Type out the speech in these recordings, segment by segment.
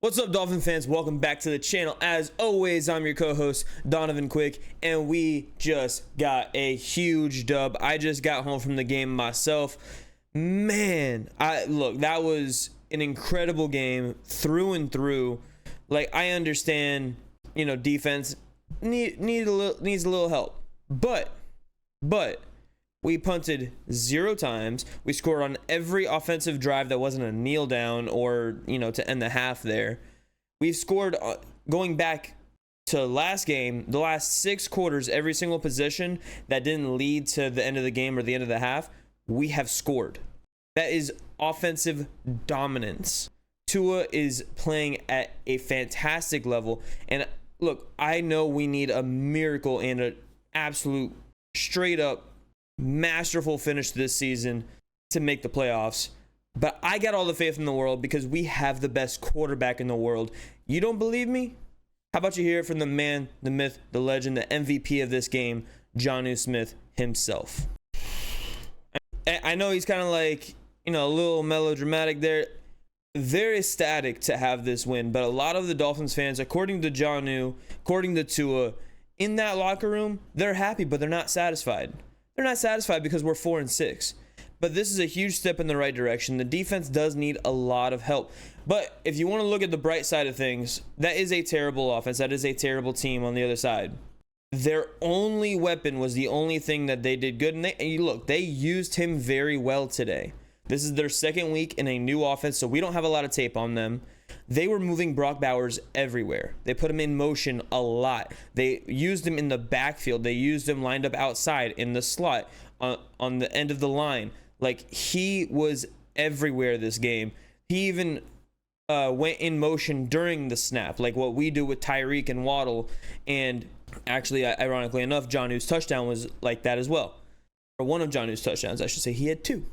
What's up, Dolphin fans? Welcome back to the channel. As always, I'm your co-host, Donovan Quick, and we just got a huge dub. I just got home from the game myself. Man, that was an incredible game through and through. Like, I understand, defense needs a little help, but we punted 0 times. We scored on every offensive drive that wasn't a kneel down or, to end the half there. We've scored, going back to last game, the last 6 quarters, every single possession that didn't lead to the end of the game or the end of the half, we have scored. That is offensive dominance. Tua is playing at a fantastic level. And look, I know we need a miracle and an absolute straight up masterful finish this season to make the playoffs, but I got all the faith in the world because we have the best quarterback in the world. You don't believe me? How about you hear it from the man, the myth, the legend, the MVP of this game, Jonnu Smith himself. I know he's kind of like, a little melodramatic there. Very ecstatic to have this win, but a lot of the Dolphins fans, according to Jonnu, according to Tua, in that locker room, they're happy, but they're not satisfied. They're not satisfied because we're 4-6, but this is a huge step in the right direction. The defense does need a lot of help, but if you want to look at the bright side of things, that is a terrible offense. That is a terrible team on the other side. Their only weapon was the only thing that they did good, and they used him very well today. This is their second week in a new offense, so we don't have a lot of tape on them. They were moving Brock Bowers everywhere. They put him in motion a lot. They used him in the backfield. They used him lined up outside in the slot on the end of the line. Like, he was everywhere this game. He even went in motion during the snap, like what we do with Tyreek and Waddle. And actually, ironically enough, Jonnu's touchdown was like that as well. Or one of Jonnu's touchdowns, I should say. He had 2.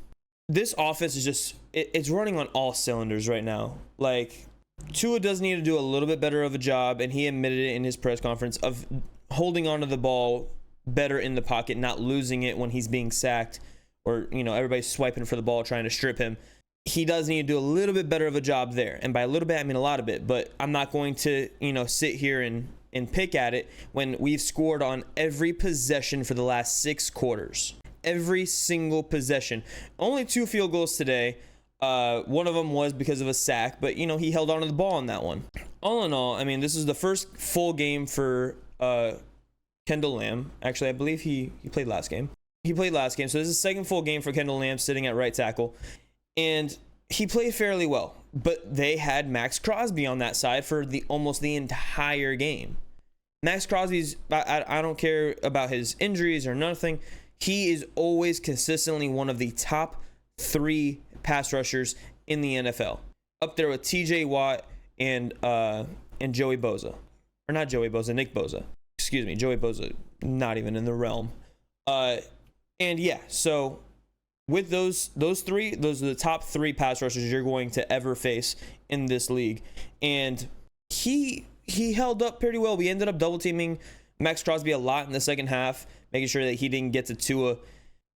This offense is just, it's running on all cylinders right now. Like, Tua does need to do a little bit better of a job, and he admitted it in his press conference, of holding onto the ball better in the pocket, not losing it when he's being sacked or, everybody's swiping for the ball trying to strip him. He does need to do a little bit better of a job there. And by a little bit, I mean a lot of it, but I'm not going to, sit here and pick at it when we've scored on every possession for the last 6 quarters. Every single possession. Only 2 field goals today. One of them was because of a sack, but he held on to the ball on that one. All in all, I mean, this is the first full game for Kendall Lamb. Actually, I believe he played last game. He played last game, so this is the second full game for Kendall Lamb sitting at right tackle, and he played fairly well. But they had Max Crosby on that side for almost the entire game. Max Crosby's, I don't care about his injuries or nothing. He is always consistently one of the top 3 pass rushers in the NFL, up there with TJ Watt and Joey Bosa, or not Joey Bosa, Nick Bosa. Excuse me, Joey Bosa, not even in the realm. And yeah, so with those 3, those are the top 3 pass rushers you're going to ever face in this league, and he held up pretty well. We ended up double teaming Max Crosby a lot in the second half, making sure that he didn't get to Tua.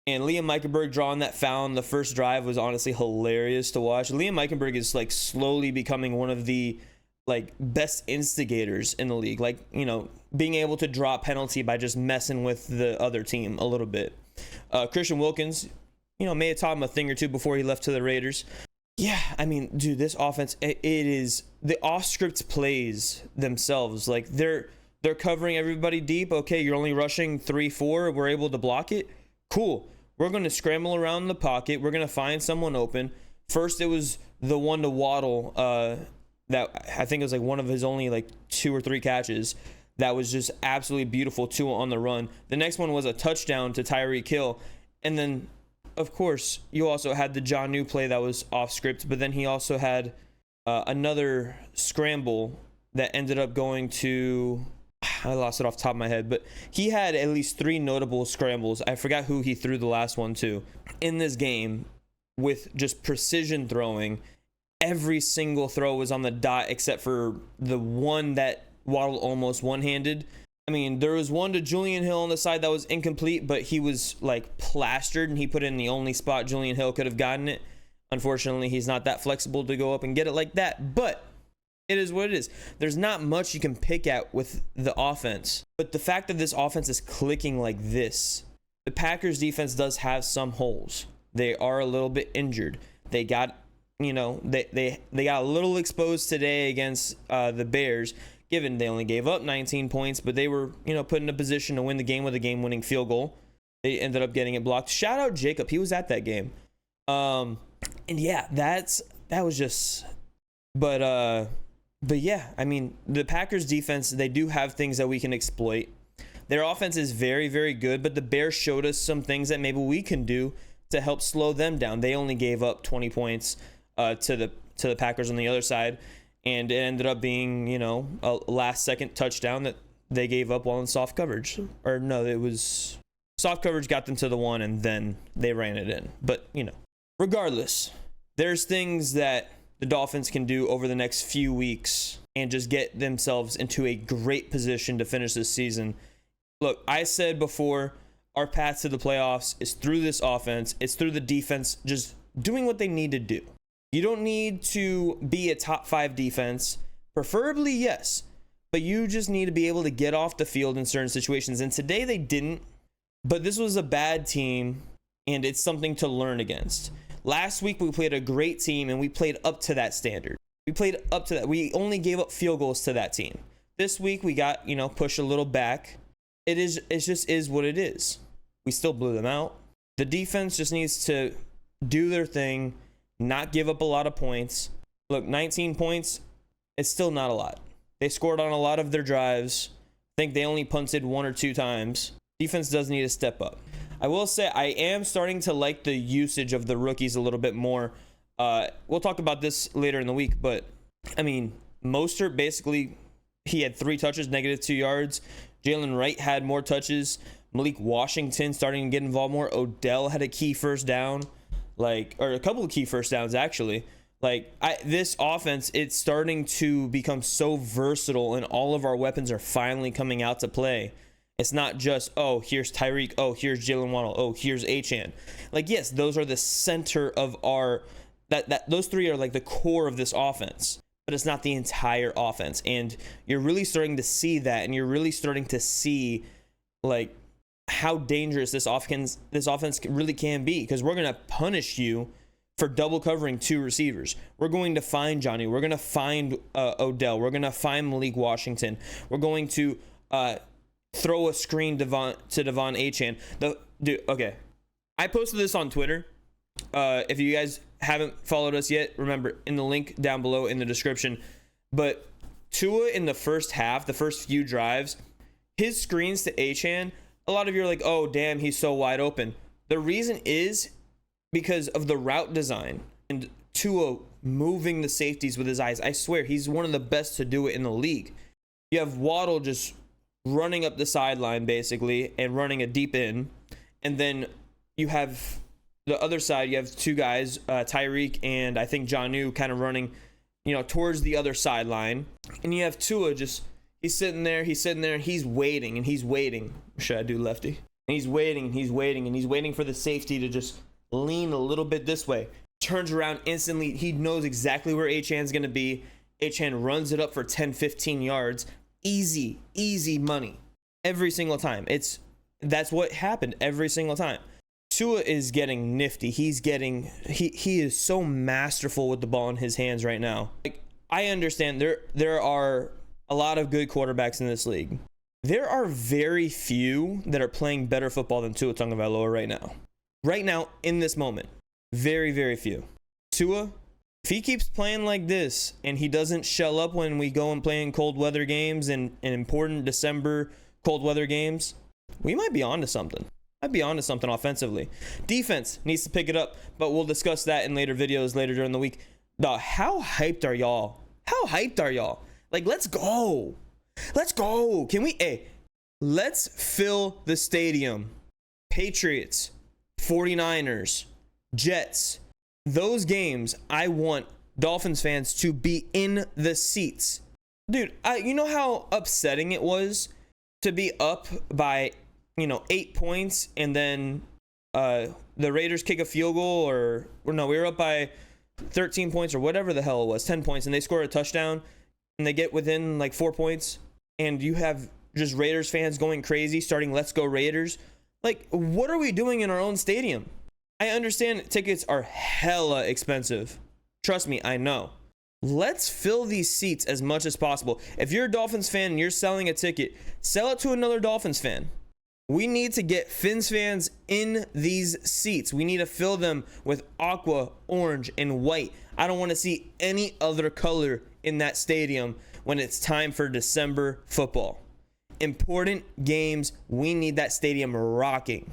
And Liam Eichenberg drawing that foul on the first drive was honestly hilarious to watch. Liam Eichenberg is like slowly becoming one of the best instigators in the league. Being able to draw a penalty by just messing with the other team a little bit. Christian Wilkins, may have taught him a thing or 2 before he left to the Raiders. Yeah, I mean, dude, this offense, it is the off-script plays themselves. Like, they're covering everybody deep. Okay, you're only rushing 3-4. We're able to block it. Cool. We're going to scramble around the pocket. We're going to find someone open. First, it was the one to Waddle that I think it was one of his only 2 or 3 catches. That was just absolutely beautiful, 2 on the run. The next one was a touchdown to Tyreek Hill. And then, of course, you also had the Jonnu play that was off script, but then he also had another scramble that ended up going to, I lost it off the top of my head, but he had at least 3 notable scrambles. I forgot who he threw the last one to in this game with just precision throwing. Every single throw was on the dot except for the one that Waddle almost one-handed. I mean, there was one to Julian Hill on the side that was incomplete, but he was plastered, and he put it in the only spot Julian Hill could have gotten it. Unfortunately, he's not that flexible to go up and get it like that. But It is what it is. There's not much you can pick at with the offense. But the fact that this offense is clicking like this, the Packers defense does have some holes. They are a little bit injured. They got, they got a little exposed today against the Bears, given they only gave up 19 points, but they were, put in a position to win the game with a game-winning field goal. They ended up getting it blocked. Shout out Jacob. He was at that game. And yeah, that was just, but yeah, I mean, the Packers defense, they do have things that we can exploit. Their offense is very, very good, but the Bears showed us some things that maybe we can do to help slow them down. They only gave up 20 points to the Packers on the other side, and it ended up being, a last-second touchdown that they gave up while in soft coverage. Or no, it was soft coverage got them to the one, and then they ran it in. But, regardless, there's things that the Dolphins can do over the next few weeks and just get themselves into a great position to finish this season. Look, I said before, our path to the playoffs is through this offense. It's through the defense just doing what they need to do. You don't need to be a top 5 defense. Preferably, yes. But you just need to be able to get off the field in certain situations. And today they didn't. But this was a bad team, and it's something to learn against. Last week, we played a great team, and we played up to that standard. We played up to that. We only gave up field goals to that team. This week, we got, pushed a little back. It just is what it is. We still blew them out. The defense just needs to do their thing, not give up a lot of points. Look, 19 points, it's still not a lot. They scored on a lot of their drives. I think they only punted 1 or 2 times. Defense does need to step up. I will say I am starting to like the usage of the rookies a little bit more. We'll talk about this later in the week, but I mean, Mostert basically, he had 3 touches, -2 yards. Jalen Wright had more touches. Malik Washington starting to get involved more. Odell had a key first down, or a couple of key first downs actually. This offense, it's starting to become so versatile, and all of our weapons are finally coming out to play. It's not just, oh, here's Tyreek, oh, here's Jalen Waddle, oh, here's Achane. Yes, those are the center of our, those 3 are like the core of this offense, but it's not the entire offense. And you're really starting to see that, and you're really starting to see how dangerous this offense really can be, because we're going to punish you for double covering 2 receivers. We're going to find Johnny. We're going to find Odell. We're going to find Malik Washington. We're going to throw a screen to Devon Achane. Okay. I posted this on Twitter. If you guys haven't followed us yet, remember, in the link down below in the description. But Tua in the first half, the first few drives, his screens to Achane, a lot of you are like, oh, damn, he's so wide open. The reason is because of the route design and Tua moving the safeties with his eyes. I swear, he's one of the best to do it in the league. You have Waddle just running up the sideline, basically, and running a deep in. And then you have the other side, you have 2 guys, Tyreek and I think Jonnu, kind of running, towards the other sideline. And you have Tua just, he's sitting there, and he's waiting, and he's waiting. Should I do lefty? And he's waiting, and he's waiting, and he's waiting for the safety to just lean a little bit this way. Turns around instantly. He knows exactly where Achane's going to be. Achane runs it up for 10, 15 yards. Easy money. Every single time. That's what happened every single time. Tua is getting nifty. He is so masterful with the ball in his hands right now. I understand there are a lot of good quarterbacks in this league. There are very few that are playing better football than Tua Tagovailoa right now. Right now, in this moment. Very, very few. Tua, if he keeps playing like this and he doesn't shell up when we go and play in cold weather games and important December cold weather games, we might be on to something. I'd be on to something offensively. Defense needs to pick it up, but we'll discuss that in later videos later during the week. Dog, how hyped are y'all? Let's go. Let's go. Let's fill the stadium. Patriots, 49ers, Jets. Those games, I want Dolphins fans to be in the seats. Dude, you know how upsetting it was to be up by, 8 points and then the Raiders kick a field goal or no, we were up by 13 points or whatever the hell it was, 10 points, and they score a touchdown. and they get within like 4 points, and you have just Raiders fans going crazy, starting "Let's Go Raiders." Like, what are we doing in our own stadium? I understand tickets are hella expensive. Trust me, I know. Let's fill these seats as much as possible. If you're a Dolphins fan and you're selling a ticket, sell it to another Dolphins fan. We need to get Fins fans in these seats. We need to fill them with aqua, orange, and white. I don't want to see any other color in that stadium when it's time for December football. Important games. We need that stadium rocking.